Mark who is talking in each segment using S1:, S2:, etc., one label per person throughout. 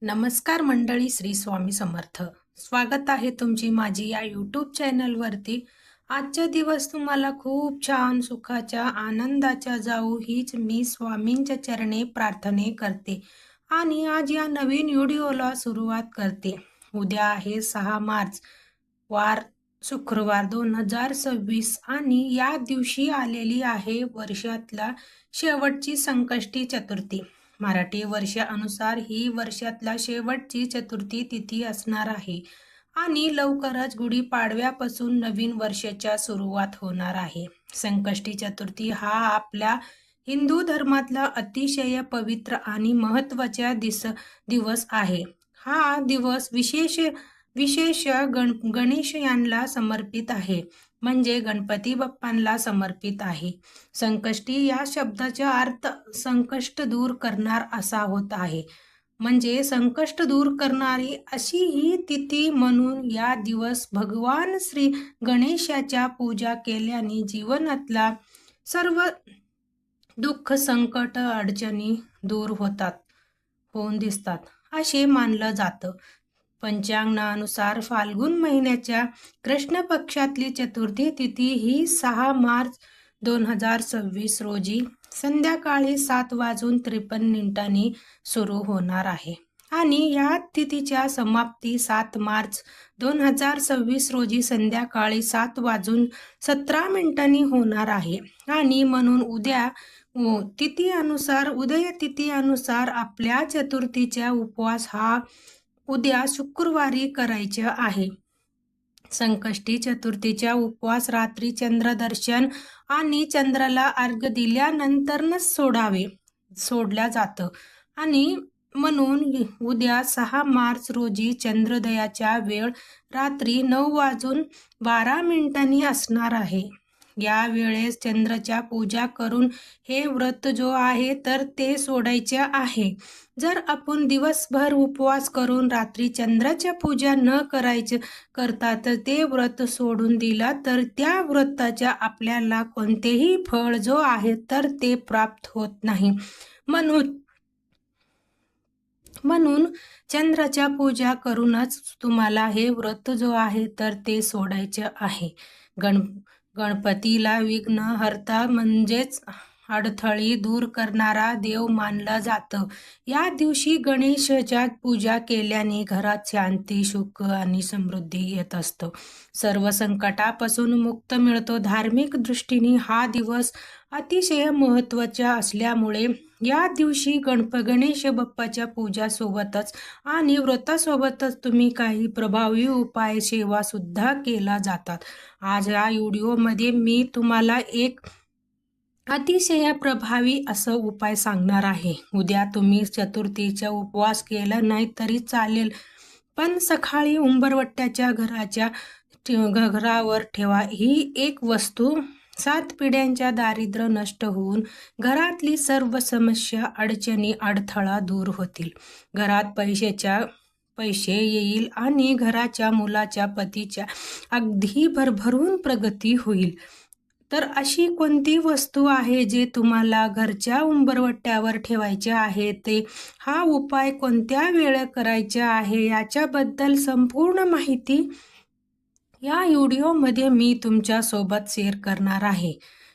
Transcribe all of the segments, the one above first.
S1: नमस्कार मंडळी, श्री स्वामी समर्थ. स्वागत आहे तुमची माझी या यूट्यूब चॅनलवरती. आजचा दिवस तुम्हाला खूप छान सुखाच्या आनंदाच्या जाऊ हीच मी स्वामींच्या चरणी प्रार्थने करते आणि आज या नवीन व्हिडिओला सुरुवात करते. उद्या आहे 6 मार्च, वार शुक्रवार 2026 आणि या दिवशी आलेली आहे वर्षातला शेवटची संकष्टी चतुर्थी. मराठी वर्षानुसार ही वर्षातला शेवटची चतुर्थी तिथी असणार आहे आणि लवकरच गुढीपाडव्यापासून नवीन वर्षाच्या सुरुवात होणार आहे. संकष्टी चतुर्थी हा आपल्या हिंदू धर्मातला अतिशय पवित्र आणि महत्त्वाचा दिवस आहे. हा दिवस विशेष गणेश यांना समर्पित आहे, म्हणजे गणपती बाप्पांना समर्पित आहे. संकष्टी या शब्दाचा अर्थ संकष्ट दूर करणार असा होत आहे, म्हणजे संकष्ट दूर करणारी अशी ही तिथी म्हणून या दिवस भगवान श्री गणेशाच्या पूजा केल्याने जीवनातला सर्व दुःख संकट अडचणी दूर होऊन दिसतात असे मानलं जातं. पंचांगानुसार फाल्गुन महिन्याच्या कृष्ण पक्षातली चतुर्थी तिथी ही 6 मार्च 2026 रोजी संध्याकाळी 7:53 सुरू होणार आहे आणि या तिथीच्या समाप्ती 7 मार्च 2026 रोजी संध्याकाळी 7:17 होणार आहे. आणि म्हणून उदय तिथीनुसार आपल्या चतुर्थीचा उपवास हा उद्या शुक्रवारी करायचा आहे. संकष्टी चतुर्थीचा उपवास रात्री चंद्रदर्शन आणि चंद्राला अर्घ्य दिल्यानंतरच सोडल्या जातं आणि म्हणून उद्या 6 मार्च रोजी चंद्रोदयाचा वेळ रात्री 9:12 असणार आहे. या वेळेस चंद्राच्या पूजा करून हे व्रत जो आहे तर ते सोडायचे आहे. जर आपण दिवसभर उपवास करून रात्री चंद्राच्या पूजा न करता तर ते व्रत सोडून दिला तर त्या व्रताच्या आपल्याला कोणतेही फळ जो आहे तर ते प्राप्त होत नाही. म्हणून चंद्राच्या पूजा करूनच तुम्हाला हे व्रत जो आहे तर ते सोडायचे आहे. गणपतीला विघ्नहर्ता म्हणजेच अडथळी दूर करणारा देव मानलं जातं. या दिवशी गणेशाच्या पूजा केल्याने घरात शांती, सुख आणि समृद्धी येत असतं. सर्व संकटापासून मुक्त मिळतो. धार्मिक दृष्टीने हा दिवस अतिशय महत्त्वाचा असल्यामुळे या दिवशी गणेश बाप्पाच्या पूजासोबतच आणि व्रतासोबतच तुम्ही काही प्रभावी उपाय सेवा सुद्धा केला जातात. आज या व्हिडिओमध्ये मी तुम्हाला एक अतिशय प्रभावी असं उपाय सांगणार आहे. उद्या तुम्ही चतुर्थीचा उपवास केला नाही तरी चालेल, पण सकाळी उंबरवट्याच्या घरावर ठेवा. ही एक वस्तू 7 पिढ्यांच्या दारिद्र्य नष्ट होऊन घरातली सर्व समस्या, अडचणी, अडथळा दूर होतील. घरात पैसे येईल आणि घराच्या, मुलाच्या, पतीच्या अगदी भरभरून प्रगती होईल. तर अशी कोणती वस्तू आहे जे तुम्हाला घरच्या उंबरवट्यावर ठेवायचे आहे, ते हा उपाय कोणत्या वेळेत करायचा आहे याच्याबद्दल संपूर्ण माहिती या व्हिडिओमध्ये मी तुमच्यासोबत शेअर करणार आहे.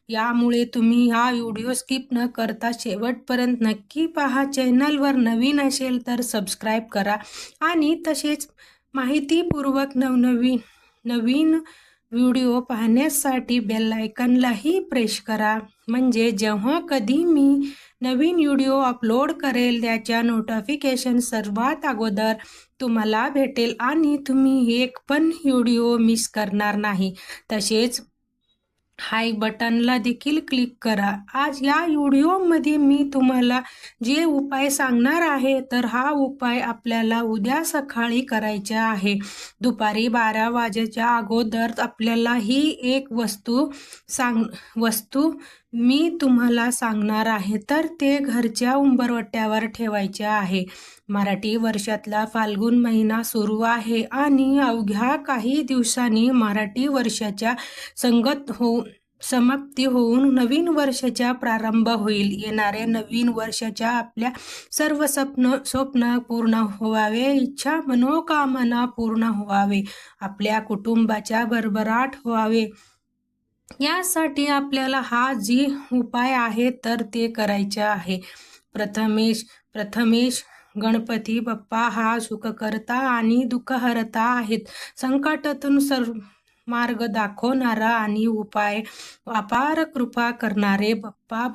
S1: यामुळे तुम्ही हा व्हिडिओ स्किप न करता शेवटपर्यंत नक्की पहा. चॅनलवर नवीन असेल तर सबस्क्राईब करा आणि तसेच माहितीपूर्वक नवीन व्हिडिओ पाहण्यासाठी बेल आयकॉनलाही प्रेस करा, म्हणजे जेव्हा कधी मी नवीन व्हिडिओ अपलोड करेल त्याच्या नोटिफिकेशन सर्वात अगोदर तुम्हाला भेटेल आणि तुम्ही एक पण व्हिडिओ मिस करणार नाही. तसेच हाय बटनला देखील क्लिक करा. आज या व्हिडिओमध्ये मी तुम्हाला जे उपाय सांगणार आहे तर हा उपाय आपल्याला उद्या सकाळी करायचा आहे. दुपारी 12 वाजेच्या अगोदर आपल्याला ही एक वस्तू मी तुम्हाला सांगणार आहे तर ते घरच्या उंबरवट्यावर ठेवायचे आहे. मराठी वर्षातला फाल्गुन महिना सुरू आहे आणि अवघ्या काही दिवसांनी मराठी वर्षाच्या समाप्ती होऊन नवीन वर्षाचा प्रारंभ होईल. येणाऱ्या नवीन वर्षाच्या आपल्या सर्व स्वप्न पूर्ण व्हावे, इच्छा मनोकामना पूर्ण व्हावे, आपल्या कुटुंबाच्या भरभराट व्हावे, यासाठी आपल्याला हा जी उपाय आहे तर ते करायचे आहे. प्रथमेश गणपती बाप्पा हा सुखकर्ता आणि दुःखहर्ता आहेत. संकटातून मार्ग दाखवणारा आणि अपार कृपा करणारे बाप्पा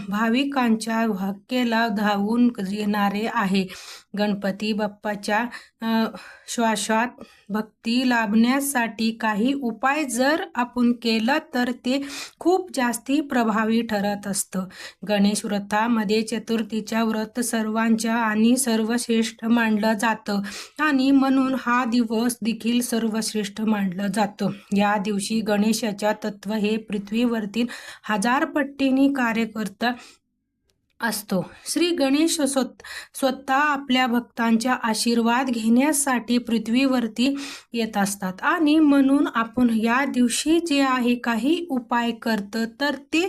S1: भाविकांच्या भाग्याला धावून येणारे आहे. गणपती बाप्पाच्या श्वासात भक्ती लाभण्यासाठी काही उपाय जर आपण केलं तर ते खूप जास्ती प्रभावी ठरत असतं. गणेश व्रतामध्ये चतुर्थीच्या व्रत सर्वांच्या आणि सर्वश्रेष्ठ मानलं जातं आणि म्हणून हा दिवस देखील सर्वश्रेष्ठ मानलं जातं. या दिवशी गणेशाच्या तत्व हे पृथ्वीवरती 1000 पटीने कार्य करत असतो. श्री गणेश स्वतः आपल्या भक्तांचा आशीर्वाद घेण्यासाठी पृथ्वीवरती येत असतात आणि म्हणून आपण या दिवशी जे आहे काही उपाय करतो तर ते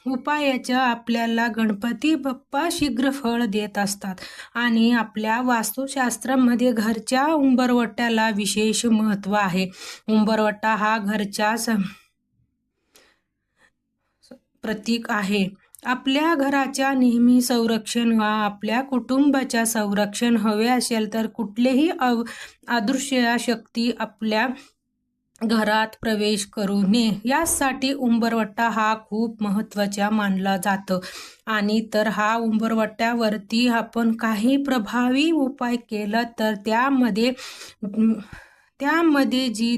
S1: उपायाचं आपल्याला गणपती बाप्पा शीघ्र फळ देत असतात. आणि आपल्या वास्तुशास्त्रामध्ये घरच्या उंबरवट्याला विशेष महत्त्व आहे. उंबरवटा हा घरच्या प्रतीक आहे. आपल्या घराच्या नेहमी संरक्षण आपल्या कुटुंबाच्या संरक्षण हवे असेल तर कुठलेही अदृश्य शक्ती आपल्या घरात प्रवेश करू नये, यासाठी उंबरवटा हा खूप महत्त्वाचा मानला जातो. आणि तर हा उंबरवट्यावरती आपण काही प्रभावी उपाय केला तर त्यामध्ये जी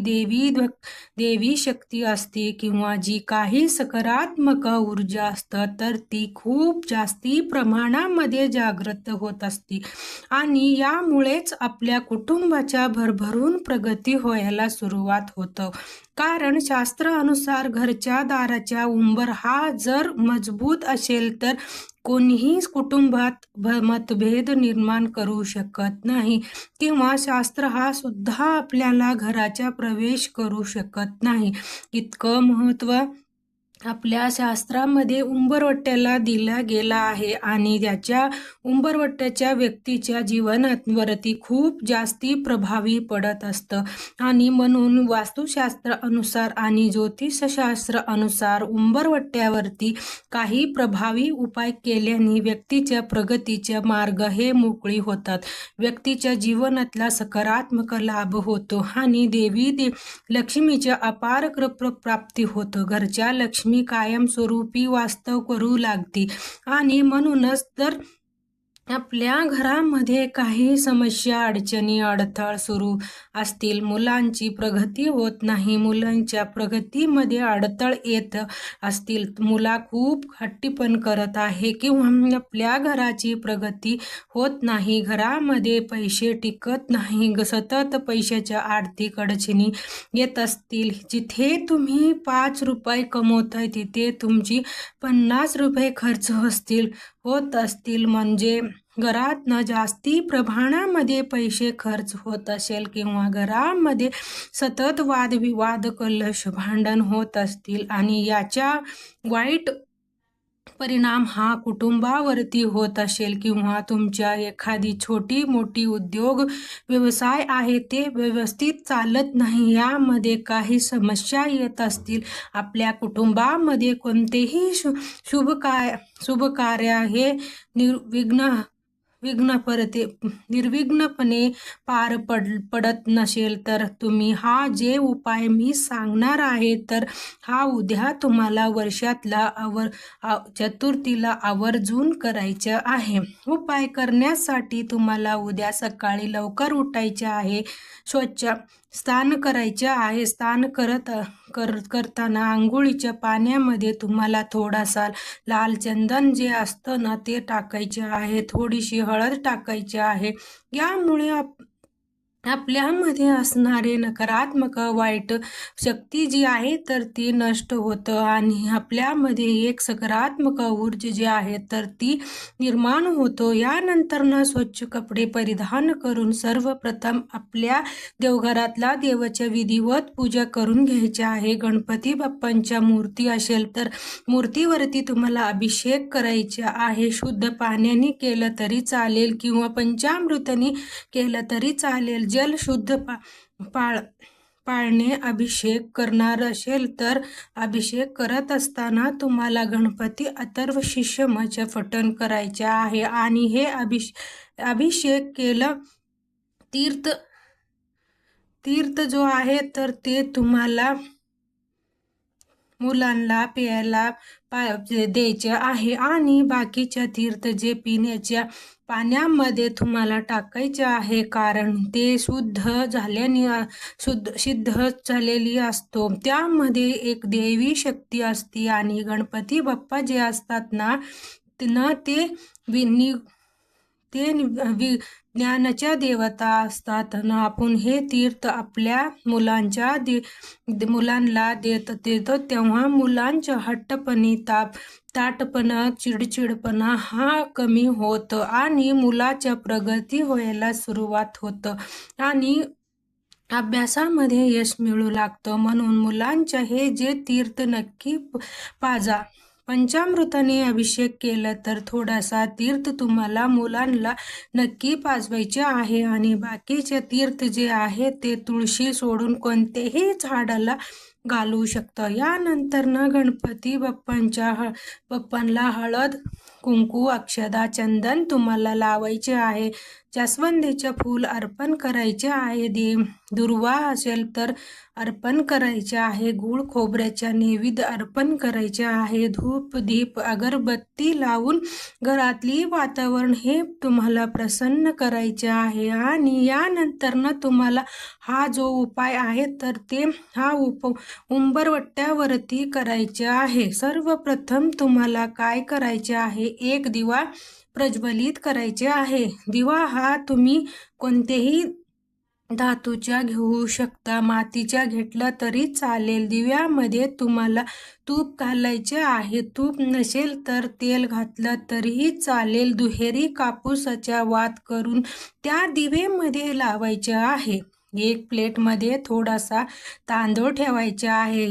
S1: देवी शक्ती असते किंवा जी काही सकारात्मक ऊर्जा असतं तर ती खूप जास्ती प्रमाणामध्ये जागृत होत असते आणि यामुळेच आपल्या कुटुंबाच्या भरभरून प्रगती व्हायला सुरुवात होतं. कारण शास्त्रानुसार घरच्या दाराच्या उंबर हा जर मजबूत असेल तर कोणीही कुटुंबात मतभेद निर्माण करू शकत नाही किंवा शास्त्र हा सुद्धा आपल्याला घराच्या प्रवेश करू शकत नाही. इतकं महत्त्व आपल्या शास्त्रामध्ये उंबरवट्याला दिला गेला आहे आणि त्याच्या उंबरवट्याच्या व्यक्तीच्या जीवनावरती खूप जास्ती प्रभावी पडत असतं. आणि म्हणून वास्तुशास्त्र अनुसार आणि ज्योतिषशास्त्र अनुसार उंबरवट्यावरती काही प्रभावी उपाय केल्याने व्यक्तीच्या प्रगतीचे मार्ग हे मोकळी होतात, व्यक्तीच्या जीवनातला सकारात्मक लाभ होतो आणि देवी लक्ष्मीच्या अपार प्राप्ती होतो. घरच्या लक्ष्मी कायमस्वरूपी वास्तव करू लागते. आणि म्हणूनच तर आपल्या घरामध्ये काही समस्या अडचणी अडथळ सुरू असतील, मुलांची प्रगती होत नाही, मुलांच्या प्रगतीमध्ये अडथळ येत असतील, मुला खूप हट्टीपण करत आहे किंवा आपल्या घराची प्रगती होत नाही, घरामध्ये पैसे टिकत नाही, सतत पैशाच्या आर्थिक अडचणी येत असतील, जिथे तुम्ही 5 रुपये कमवताय तिथे तुमची 50 रुपये खर्च होत असतील, म्हणजे घरात जास्ती प्रमाणामध्ये पैसे खर्च होत असेल किंवा घरामध्ये सतत वादविवाद कलश भांडण होत असतील आणि याच्या वाईट परिणाम हा कुटुंबावरती होत असेल किंवा तुमच्या एखादी छोटी मोठी उद्योग व्यवसाय आहे ते व्यवस्थित चालत नाही, यामध्ये काही समस्या येत असतील, आपल्या कुटुंबामध्ये कोणतेही शुभ कार्य हे निर्विघ्नपणे पार पडत नसेल तर तुम्ही हा जे उपाय मी सांगणार आहे तर हा उद्या तुम्हाला वर्षातला चतुर्थीला आवर्जून करायचं आहे. उपाय करण्यासाठी तुम्हाला उद्या सकाळी लवकर उठायचे आहे, स्वच्छ स्नान करायचे आहे. स्नान करताना आंघोळीच्या पाण्यामध्ये तुम्हाला थोडासा लाल चंदन जे असतं ना ते टाकायचे आहे, थोडीशी हळद टाकायची आहे. यामुळे आपल्यामध्ये असणारे नकारात्मक वाईट शक्ती जी आहे तर ती नष्ट होतं आणि आपल्यामध्ये एक सकारात्मक ऊर्जा जी आहे तर ती निर्माण होतो. यानंतर स्वच्छ कपडे परिधान करून सर्वप्रथम आपल्या देवघरातला देवाच्या विधिवत पूजा करून घ्यायची आहे. गणपती बाप्पांच्या मूर्ती असेल तर मूर्तीवरती तुम्हाला अभिषेक करायचा आहे. शुद्ध पाण्याने केलं तरी चालेल किंवा पंचामृताने केलं तरी चालेल. जल शुद्ध पाळणे अभिषेक करणार असेल तर अभिषेक करत असताना तुम्हाला गणपती अथर्व शीर्षमाचे पठण करायचे आहे आणि हे अभिषेक केलं तीर्थ जो आहे तर ते तुम्हाला मुलांना प्यायला द्यायचे आहे आणि बाकीच्या तीर्थ जे पिण्याच्या पाण्यामध्ये तुम्हाला टाकायचे आहे, कारण ते शुद्ध सिद्ध झालेली असतो. त्यामध्ये एक देवी शक्ती असते आणि गणपती बाप्पा जे असतात ना ते ज्ञानाच्या देवता असतात ना. आपण हे तीर्थ आपल्या मुलांना देतो तेव्हा मुलांच्या हट्टपणी ताटपणा चिडचिडपणा हा कमी होतो आणि मुलाच्या प्रगती व्हायला सुरुवात होतं आणि अभ्यासामध्ये यश मिळू लागतं. म्हणून मुलांच्या हे जे तीर्थ नक्की पाजा. पंचामृताने अभिषेक केलं तर थोडासा तीर्थ तुम्हाला मुलांना नक्की पाजवायचे आहे आणि बाकीचे तीर्थ जे आहे ते तुळशी सोडून कोणतेही झाडाला घालू शकतं. यानंतर गणपती बाप्पांना हळद कुंकू अक्षदा चंदन तुम्हाला लावायचे आहे. जास्वंदीचे फूल अर्पण करायचे आहे. दुर्वा असेल तर अर्पण करायचे आहे. गुळ खोबऱ्याच्या नैवेद्य अर्पण करायचे आहे. धूप दीप अगरबत्ती लावून घरातली वातावरण हे तुम्हाला प्रसन्न करायचे आहे आणि यानंतर तुम्हाला हा जो उपाय आहे तर ते उंबरवट्यावरती करायचे आहे. सर्वप्रथम तुम्हाला काय करायचे आहे, एक दिवा प्रज्वलित करायचे आहे. दिवा हा तुम्ही कोणतेही धातूच्या घेऊ शकता, मातीच्या घेतला तरी चालेल. दिव्यामध्ये तुम्हाला तूप घालायचे आहे. तूप नसेल तर तेल घातलं तरीही चालेल. दुहेरी कापूसाच्या वात करून त्या दिवेमध्ये लावायचे आहे. एक प्लेटमध्ये थोडासा तांदूळ ठेवायचे आहे.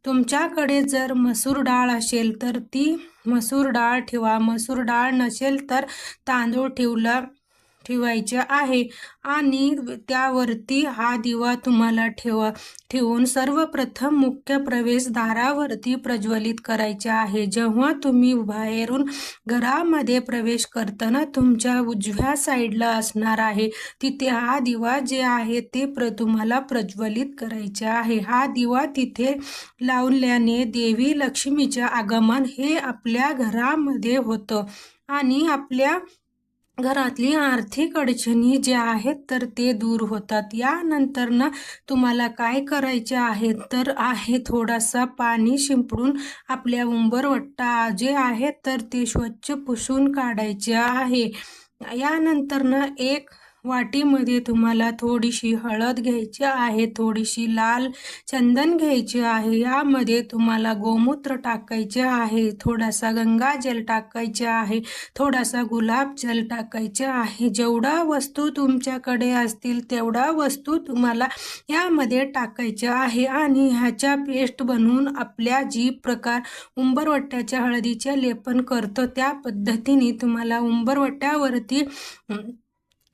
S1: तुमच्याकडे जर मसूर डाळ असेल तर ती मसूर डाळ ठेवा. मसूर डाळ नसेल तर तांदूळ ठेवायचे आहे आणि त्यावरती हा दिवा तुम्हाला ठेवून सर्वप्रथम मुख्य प्रवेशद्वारावरती प्रज्वलित करायचे आहे. जेव्हा तुम्ही बाहेरून घरामध्ये प्रवेश करताना तुमच्या उजव्या साईडला असणार आहे तिथे हा दिवा जे आहे ते तुम्हाला प्रज्वलित करायचे आहे. हा दिवा तिथे लावल्याने देवी लक्ष्मीचे आगमन हे आपल्या घरामध्ये होतं आणि आपल्या घरातली आर्थिक अडचणी जे आहेत तर ते दूर होतात. यानंतर तुम्हाला काय करायचे आहे तर थोडासा पाणी शिंपडून आपल्या उंबरवट्टा जे आहेत तर ते स्वच्छ पुसून काढायचे आहे. यानंतर एक वाटीमध्ये तुम्हाला थोडीशी हळद घ्यायची आहे, थोडीशी लाल चंदन घ्यायचे आहे. यामध्ये तुम्हाला गोमूत्र टाकायचे आहे, थोडासा गंगाजल टाकायचे आहे, थोडासा गुलाबजल टाकायचे आहे. जेवढा वस्तू तुमच्याकडे असतील तेवढा वस्तू तुम्हाला यामध्ये टाकायचे आहे आणि ह्याच्या पेस्ट बनवून आपल्या जी प्रकार उंबरवट्याच्या हळदीचे लेपन करतो त्या पद्धतीने तुम्हाला उंबरवट्यावरती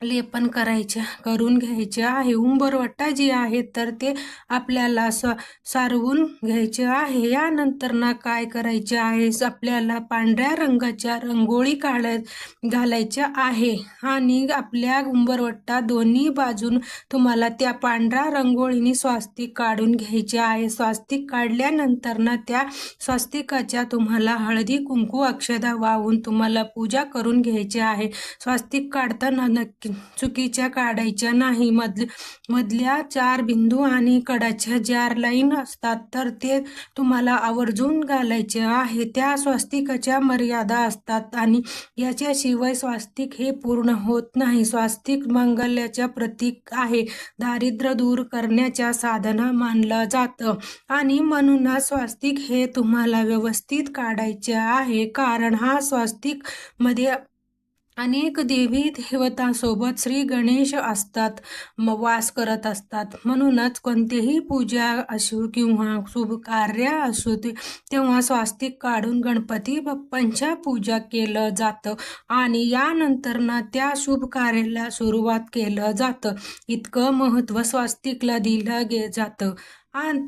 S1: लेपन करून घ्यायचे आहे. उंबरवट्टा जी आहे तर ते आपल्याला सारवून घ्यायचे आहे. यानंतर काय करायचे आहे, आपल्याला पांढऱ्या रंगाच्या रांगोळी घालायच्या आहे आणि आपल्या उंबरवट्टा दोन्ही बाजून तुम्हाला त्या पांढऱ्या रांगोळीने स्वास्तिक काढून घ्यायचे आहे. स्वास्तिक काढल्यानंतर त्या स्वास्तिकाच्या तुम्हाला हळदी कुंकू अक्षदा वाहून तुम्हाला पूजा करून घ्यायची आहे. स्वास्तिक काढताना नक्की चुकीच्या काढायच्या नाही. मधल्या 4 बिंदू आणि कडाच्या 4 लाईन असतात तर ते तुम्हाला आवर्जून घालायचे आहे. त्या स्वास्तिकाच्या मर्यादा असतात आणि याच्याशिवाय स्वास्तिक हे पूर्ण होत नाही. स्वास्तिक मंगल्याचे प्रतीक आहे, दारिद्र्य दूर करण्याच्या साधना मानलं जातं आणि म्हणूनच स्वास्तिक हे तुम्हाला व्यवस्थित काढायचे आहे, कारण हा स्वास्तिक मध्ये अनेक देवी देवतांसोबत श्री गणेश असतात, वास करत असतात. म्हणूनच कोणतीही पूजा असो किंवा शुभ कार्य असो तेव्हा स्वास्तिक काढून गणपती बाप्पांच्या पूजा केलं जातं आणि यानंतर ना त्या शुभ कार्याला सुरुवात केलं जातं. इतकं महत्त्व स्वास्तिकला दिलं जातं.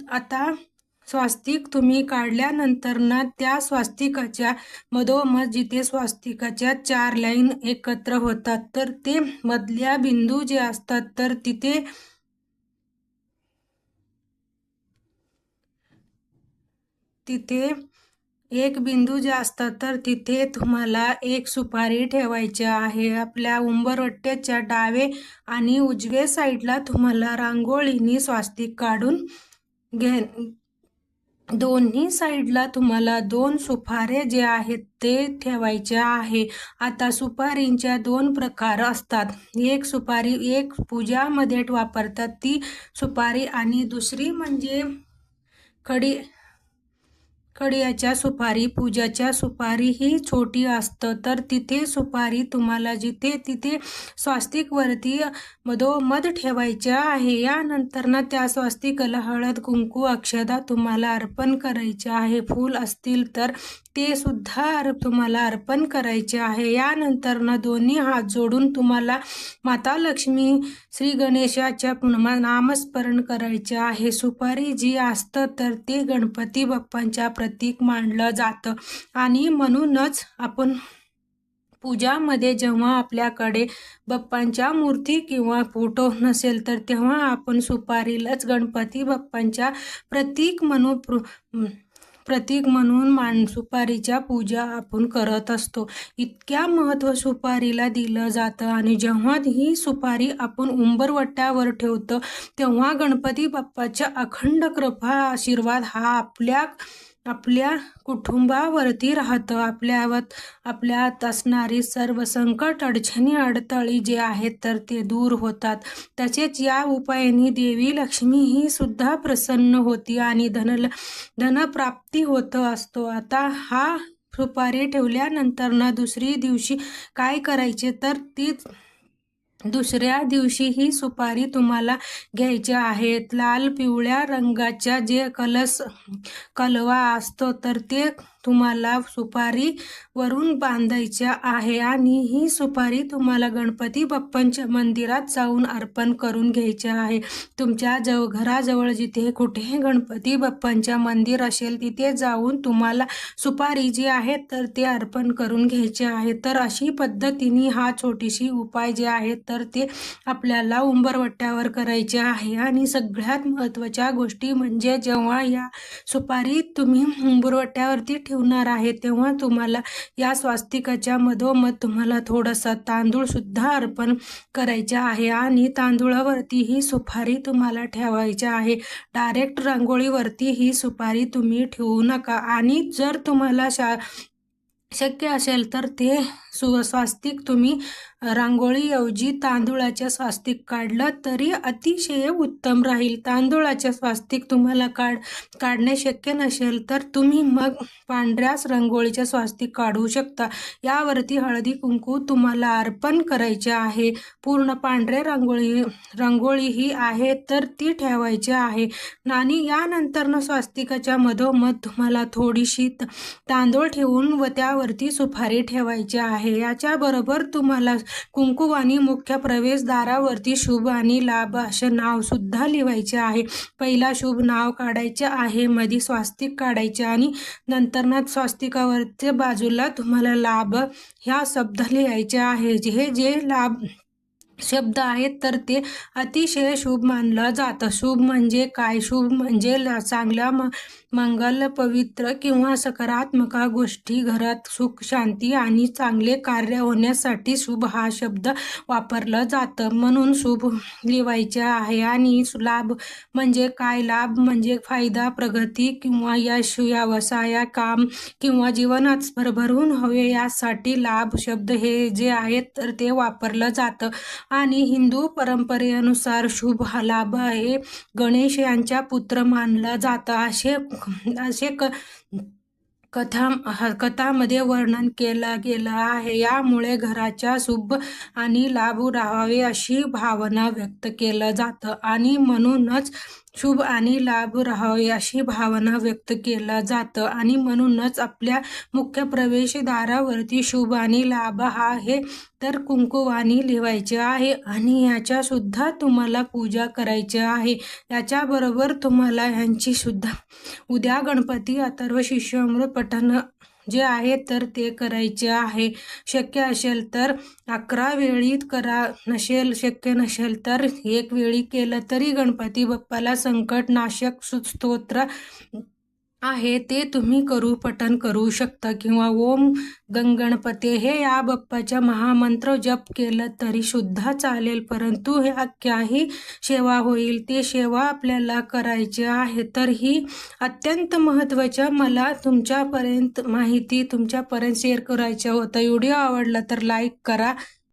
S1: आता स्वास्तिक तुम्ही काढल्यानंतर ना त्या स्वास्तिकाच्या मधोमध जिथे स्वास्तिकाच्या 4 लाईन एकत्र होतात तर ते मधल्या बिंदू जे असतात तर तिथे एक बिंदू जे असतात तर तिथे तुम्हाला एक सुपारी ठेवायची आहे. आपल्या उंबरवट्याच्या डावे आणि उजवे साईडला तुम्हाला रांगोळीने स्वास्तिक काढून दोन्ही साईडला तुम्हाला 2 सुपारे जे आहेत ते ठेवायचे आहे. आता सुपारींच्या 2 प्रकार असतात. एक सुपारी एक पूजामध्ये वापरतात ती सुपारी आणि दुसरी म्हणजे खडियाच्या सुपारी. पूजाच्या सुपारी ही छोटी असतं तर तिथे सुपारी तुम्हाला तिथे स्वास्तिक वरती मधोमध ठेवायच्या आहे. यानंतर ना त्या स्वास्तिकाला हळद कुंकू अक्षदा तुम्हाला अर्पण करायचे आहे. फूल असतील तर ते सुद्धा तुम्हाला अर्पण करायचे आहे. यानंतर ना दोन्ही हात जोडून तुम्हाला माता लक्ष्मी श्री गणेशाच्या नामस्मरण करायचे आहे. सुपारी जी असतं तर ते गणपती बाप्पांच्या प्रतीक मानलं जातं आणि म्हणूनच आपण पूजामध्ये जेव्हा आपल्याकडे बाप्पांच्या मूर्ती किंवा फोटो नसेल तर तेव्हा आपण सुपारीलाच गणपती बाप्पांच्या प्रतीक म्हणून सुपारीच्या पूजा आपण करत असतो. इतक्या महत्त्व सुपारीला दिलं जातं आणि जेव्हा ही सुपारी आपण उंबरवट्यावर ठेवतो तेव्हा गणपती बाप्पाच्या अखंड कृपा आशीर्वाद हा आपल्या कुटुंबावरती राहतं. आपल्यात असणारी सर्व संकट अडचणी अडथळी जे आहेत तर ते दूर होतात. तसेच या उपायाने देवी लक्ष्मी ही सुद्धा प्रसन्न होती आणि धनप्राप्ती होत असतो. आता हा सुपारी ठेवल्यानंतर ना दुसरी दिवशी काय करायचे तर दुसऱ्या दिवशी ही सुपारी तुम्हाला घ्यायच्या आहेत. लाल पिवळ्या रंगाच्या जे कलवा असतो तर ते तुम्हाला सुपारी वरून बांधायच्या आहे आणि ही सुपारी तुम्हाला गणपती बाप्पांच्या मंदिरात जाऊन अर्पण करून घ्यायचे आहे. तुमच्या घराजवळ जिथे कुठे गणपती बाप्पांच्या मंदिर असेल तिथे जाऊन तुम्हाला सुपारी जी आहे तर ते अर्पण करून घ्यायचे आहे. तर अशी पद्धतीने हा छोटीशी उपाय जे आहे तर ते आपल्याला उंबरवट्यावर करायचे आहे. आणि सगळ्यात महत्त्वाच्या गोष्टी म्हणजे जेव्हा या सुपारी तुम्ही उंबरवट्यावरती ठेवणार आहे तेव्हा तुम्हाला या स्वास्तिकाच्या मधोमध तुम्हाला थोडासा तांदूळ सुद्धा अर्पण करायचे आहे आणि तांदूळावरती ही सुपारी तुम्हाला ठेवायची आहे. डायरेक्ट रांगोळीवरती ही सुपारी तुम्ही ठेवू नका आणि जर तुम्हाला शक्य असेल तर ते स्वास्तिक तुम्ही रांगोळीऐवजी तांदूळाच्या स्वास्तिक काढलं तरी अतिशय उत्तम राहील. तांदूळाच्या स्वास्तिक तुम्हाला काढणे शक्य नसेल तर तुम्ही मग पांढऱ्याच रांगोळीच्या स्वास्तिक काढू शकता. यावरती हळदी कुंकू तुम्हाला अर्पण करायचे आहे. पूर्ण पांढरे रांगोळी ही आहे तर ती ठेवायची आहे आणि यानंतर स्वास्तिकाच्या मधोमध तुम्हाला थोडीशी तांदूळ ठेवून व त्यावरती सुपारी ठेवायची आहे. याच्याबरोबर तुम्हाला कुंकू आणि मुख्य प्रवेशद्वारावरती शुभ आणि लाभ असे नाव सुद्धा लिहायचे आहे. पहिला शुभ नाव काढायचे आहे, मध्ये स्वास्तिक काढायचे आणि नंतर स्वास्तिकावरच्या बाजूला तुम्हाला लाभ ह्या शब्द लिहायचे आहे. जे लाभ शब्द आहेत तर ते अतिशय शुभ मानलं जातं. शुभ म्हणजे काय? शुभ म्हणजे चांगल्या मंगल, पवित्र किंवा सकारात्मक गोष्टी, घरात सुख, शांती आणि चांगले कार्य होण्यासाठी शुभ हा शब्द वापरलं जातं. म्हणून शुभ लिहायचे आहे. आणि लाभ म्हणजे काय? लाभ म्हणजे फायदा, प्रगती किंवा यश, व्यवसाय, काम किंवा जीवनात भरभरून हवे यासाठी लाभ शब्द हे जे आहेत तर ते वापरलं जातं. आणि हिंदू परंपरेनुसार शुभ हा लाभ हे गणेश यांचा पुत्र मानला जातं असे असे कथामध्ये वर्णन केलं गेलं आहे. यामुळे घराच्या शुभ आणि लाभ राहावे अशी भावना व्यक्त केलं जातं. आणि म्हणूनच शुभ आणि लाभ राहावे अशी भावना व्यक्त केलं जातं. आणि म्हणूनच आपल्या मुख्य प्रवेशद्वारावरती शुभ आणि लाभ हा हे तर कुंकुवानी लिहायचे आहे. आणि याच्या सुद्धा तुम्हाला पूजा करायची आहे. याच्याबरोबर तुम्हाला ह्यांची सुद्धा उद्या गणपती अथर्व शिष्यामृत पठण जे आहे तर ते करायचे आहे. शक्य असेल तर 11 वेळी करा, शक्य नसेल तर 1 वेळी केलं तरी गणपती बाप्पाला संकटनाशक स्तोत्र आहे ते तुम्ही पठण करू शकता. किंवा ओम गणपते हे या बाप्पाच्या महामंत्र जप केलं तरी सुद्धा चालेल. परंतु ह्या काही सेवा होईल ते सेवा आपल्याला करायची आहे. तर ही अत्यंत महत्त्वाच्या मला तुमच्यापर्यंत माहिती तुमच्यापर्यंत शेअर करायचं होतं. व्हिडिओ आवडला तर लाईक करा,